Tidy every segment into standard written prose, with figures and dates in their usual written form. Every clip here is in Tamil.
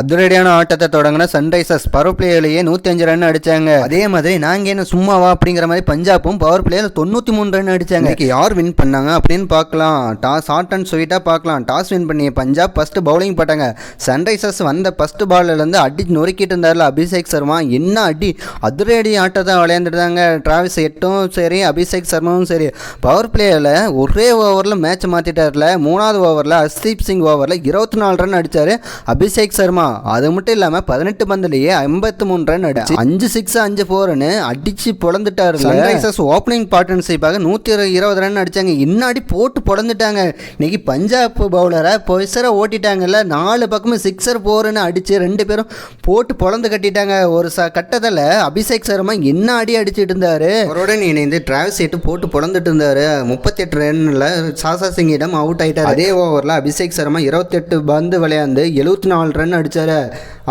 அதிரடியான ஆட்டத்தை தொடங்கின சன்ரைசர்ஸ் பவர் பிளேயிலேயே 105 ரன் அடிச்சாங்க. அதே மாதிரி நாங்க என்ன சும்மாவா அப்படிங்கிற மாதிரி பஞ்சாப்பும் பவர் பிளேயில் 93 ரன் அடிச்சாங்க. இன்னைக்கு யார் வின் பண்ணாங்க அப்படின்னு பார்க்கலாம். டாஸ் ஷார்ட் அண்ட் ஸ்வீட்டா பார்க்கலாம். டாஸ் வின் பண்ணிய பஞ்சாப் ஃபர்ஸ்ட் பவுலிங் போட்டாங்க. சன்ரைசர்ஸ் வந்த ஃபர்ஸ்ட் பால்ல இருந்து அடி நொறுக்கிட்டு இருந்தார்ல அபிஷேக் சர்மா. என்ன அடி அதிரடி ஆட்டத்தை விளையாண்டுட்டாங்க. டிராவிஸ் ஹெட்டும் சரி அபிஷேக் சர்மாவும் சரி. பவர் பிளேயில் ஒரே ஓவரில் மேட்ச் மாற்றிட்டார்ல. 3வது ஓவரில் ஹர்ஷ்தீப் சிங் ஓவரில் 24 ரன் அடித்தார் அபிஷேக் சர்மா. அது மட்டும் இல்லாமல் 18 பந்திலேயே 53 ரன் அடிச்சு 5 6 5 4ன்னு அடிச்சு பொழந்துட்டாரு. சன்ரைசர்ஸ் ஓப்பனிங் பார்ட்னர்ஷிப்பாக 120 ரன் அடிச்சாங்க. இன்னாடி போட்டு பொழந்துட்டாங்க. இன்னைக்கு பஞ்சாப் பவுலரை பொய்சரை ஓட்டிட்டாங்கல்ல. 4 பக்கமும் 6 4ன்னு அடிச்சு 2 பேரும் போட்டு பொழந்து கட்டிட்டாங்க. ஒரு கட்டத்தில் அபிஷேக் சர்மா என்ன அடி அடிச்சுட்டு இருந்தாரு. அவருடன் இணைந்து டிராவிஸ் ஹெட் போட்டு பொழந்துட்டு இருந்தாரு. 38 ரன்ல சாசா சிங்கிடம் அவுட் ஆயிட்டார். அதே ஓவரில் அபிஷேக் சர்மா 28 பந்து விளையாண்டு 74 ரன் அடிச்சாரு,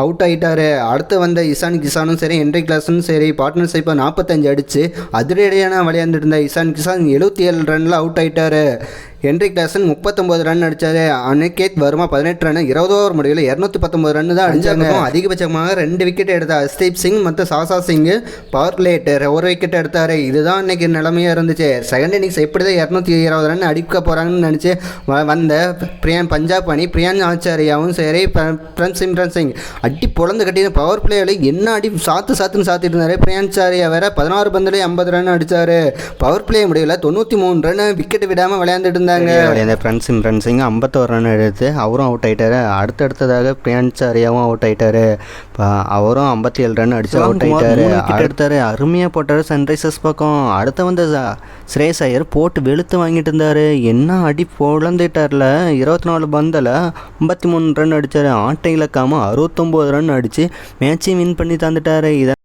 அவுட் ஆகிட்டாரு. அடுத்து வந்த இசான் கிசானும் சரி ஹென்ரி கிளாஸும் சரி பார்ட்னர்ஷிப்பை 45 அடிச்சு அதிரடியான விளையாண்டுட்டு இருந்த இசான் கிசான் 77 ரன்ல அவுட் ஆகிட்டாரு. ஹென்ரி கிளாசன் 39 ரன் அடித்தார். அனிகேத் வர்மா 18 ரன். 20 ஓவர் முடிவில் 219 ரன் தான் அடித்தாங்க. அதிகபட்சமாக 2 விக்கெட் எடுத்த ஹர்ஷ்தீப் சிங் மற்றும் சாசா சிங் பவர் பிளேட்டர் 1 விக்கெட் எடுத்தார். இதுதான் இன்னைக்கு நிலைமையாக இருந்துச்சு. செகண்ட் இன்னிங்ஸ் எப்படி தான் 220 ரன் அடிக்க போகிறாங்கன்னு நினச்சி வந்த பஞ்சாப் அணி பிரியான் ஆச்சாரியாவும் சரி சிம்ரன் சிங் அடி பொழந்து கட்டி பவர் பிளேயில் என்ன அடி சாத்துன்னு சாத்திட்டு இருந்தார். பிரியான்சாரியா வேற 16 பந்துலேயே 50 ரன் அடித்தார். பவர் பிளே முடிவில் 93 ரன் விக்கெட் விடாமல் விளையாண்டுட்டு இருந்தார். சிம்ரன் சிங் 51 ரன் எடுத்து அவரும் அவுட் ஆகிட்டாரு. அடுத்ததாக பிரியான்சாரியாவும் அவுட் ஆகிட்டாரு. அவரும் 57 ரன் அடிச்சு அவுட் ஆகிட்டாரு. அடுத்தாரு அருமையாக போட்டார் சன்ரைசர்ஸ் பக்கம். அடுத்த வந்து ஸ்ரேயஸ் ஐயர் போட்டு வெளுத்து வாங்கிட்டு இருந்தார். என்ன அடி பொழந்துட்டார்ல. 24 பந்தில் 53 ரன் அடித்தார். ஆட்டை இழக்காமல் 69 ரன் அடித்து மேட்சையும் வின் பண்ணி தந்துட்டார். இதை